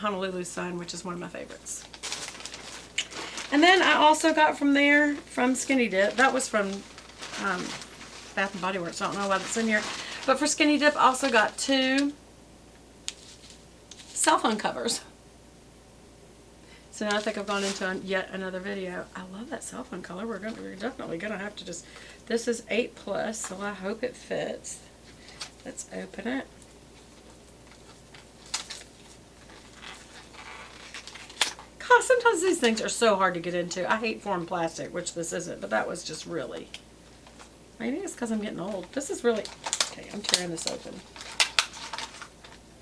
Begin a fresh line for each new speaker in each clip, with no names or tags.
Honolulu Sun, which is one of my favorites. And then I also got from there, from Skinny Dip. That was from Bath and Body Works. I don't know why that's in here. But for Skinny Dip, I also got 2 cell phone covers. So now I think I've gone into yet another video. I love that cell phone color. We're definitely going to have to just... This is 8+, so I hope it fits. Let's open it. God, sometimes these things are so hard to get into. I hate foreign plastic, which this isn't, but that was just really... Maybe it's because I'm getting old. This is really... Okay, I'm tearing this open.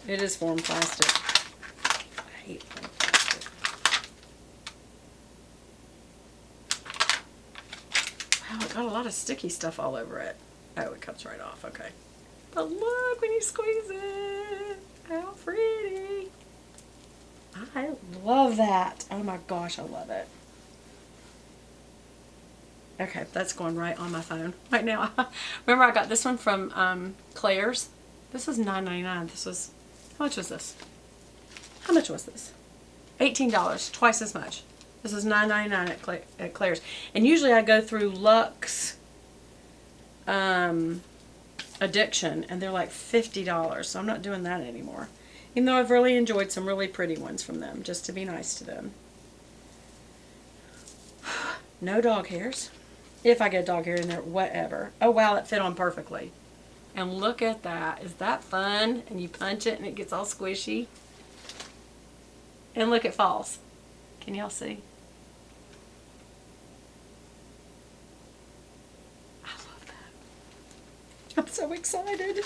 It is foreign plastic. I hate foreign plastic. Wow, it got a lot of sticky stuff all over it. Oh, it comes right off. Okay. But look when you squeeze it. How pretty. I love that. Oh my gosh, I love it. Okay, that's going right on my phone right now. Remember I got this one from Claire's. This was $9.99. This was, how much was this? How much was this? $18, twice as much. This is $9.99 at Claire's. And usually I go through Luxe Addiction, and they're like $50, so I'm not doing that anymore. Even though I've really enjoyed some really pretty ones from them, just to be nice to them. No dog hairs. If I get dog hair in there, whatever. Oh wow, it fit on perfectly. And look at that. Is that fun? And you punch it and it gets all squishy. And look, it falls. Can y'all see? I love that. I'm so excited.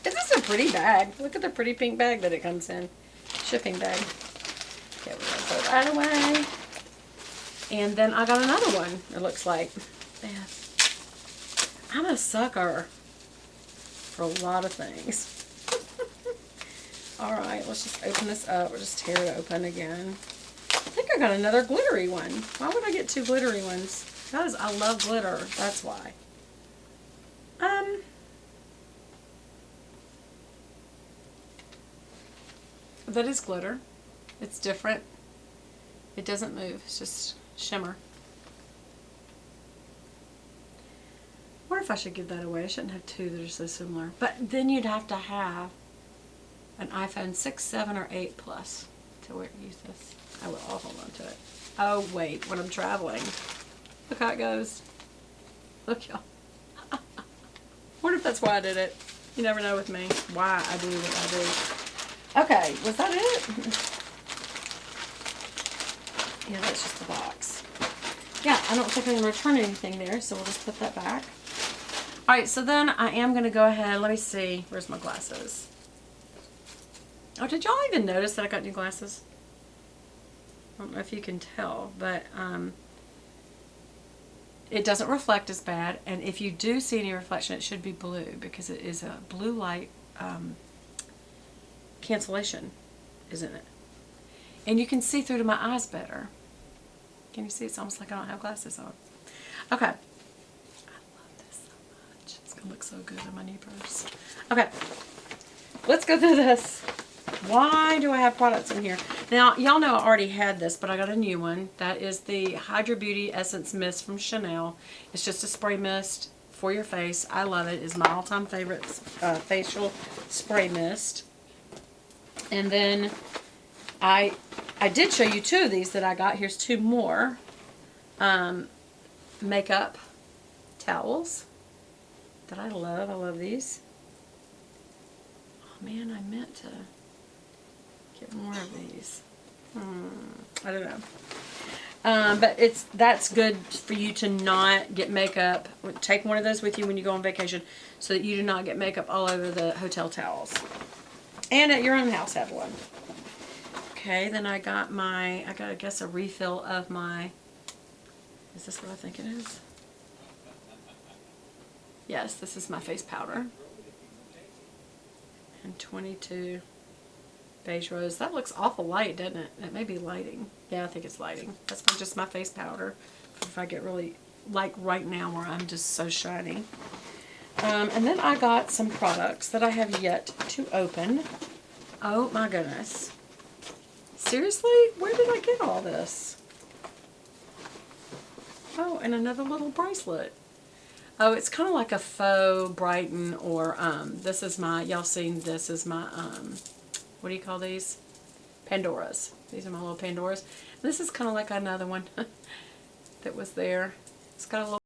This is a pretty bag. Look at the pretty pink bag that it comes in. Shipping bag. Okay, we're going to throw that away. And then I got another one, it looks like. Yeah. I'm a sucker for a lot of things. Alright, let's just open this up. We'll just tear it open again. I think I got another glittery one. Why would I get 2 glittery ones? Because I love glitter. That's why. That is glitter. It's different. It doesn't move. It's just shimmer. I wonder if I should give that away. I shouldn't have 2 that are so similar. But then you'd have to have an iPhone 6, 7, or 8 Plus to use this. I will. I'll hold on to it. Oh, wait. When I'm traveling. Look how it goes. Look, y'all. I wonder if that's why I did it. You never know with me why I do what I do. Okay, was that it? Yeah, that's just the box. Yeah, I don't think I'm going to return anything there, so we'll just put that back. Alright, so then I am going to go ahead. Let me see. Where's my glasses? Oh, did y'all even notice that I got new glasses? I don't know if you can tell, but it doesn't reflect as bad. And if you do see any reflection, it should be blue, because it is a blue light cancellation, isn't it? And you can see through to my eyes better. Can you see? It's almost like I don't have glasses on. Okay. I love this so much. It's going to look so good in my new purse. Okay. Let's go through this. Why do I have products in here? Now, y'all know I already had this, but I got a new one. That is the Hydra Beauty Essence Mist from Chanel. It's just a spray mist for your face. I love it. It's my all-time favorite facial spray mist. And then I did show you 2 of these that I got. Here's 2 more makeup towels that I love. I love these. Oh man, I meant to get more of these. I don't know. But that's good for you to not get makeup. Take one of those with you when you go on vacation so that you do not get makeup all over the hotel towels. And at your own house have one. Okay, then I got I guess a refill of my, is this what I think it is? Yes, this is my face powder. And 22 Beige Rose. That looks awful light, doesn't it? It may be lighting. Yeah, I think it's lighting. That's just my face powder. If I get really, like right now where I'm just so shiny. And then I got some products that I have yet to open. Oh my goodness. Seriously? Where did I get all this? Oh, and another little bracelet. Oh, it's kind of like a faux Brighton, or this is my, y'all seen this is my, what do you call these? Pandoras. These are my little Pandoras. This is kind of like another one that was there. It's got a little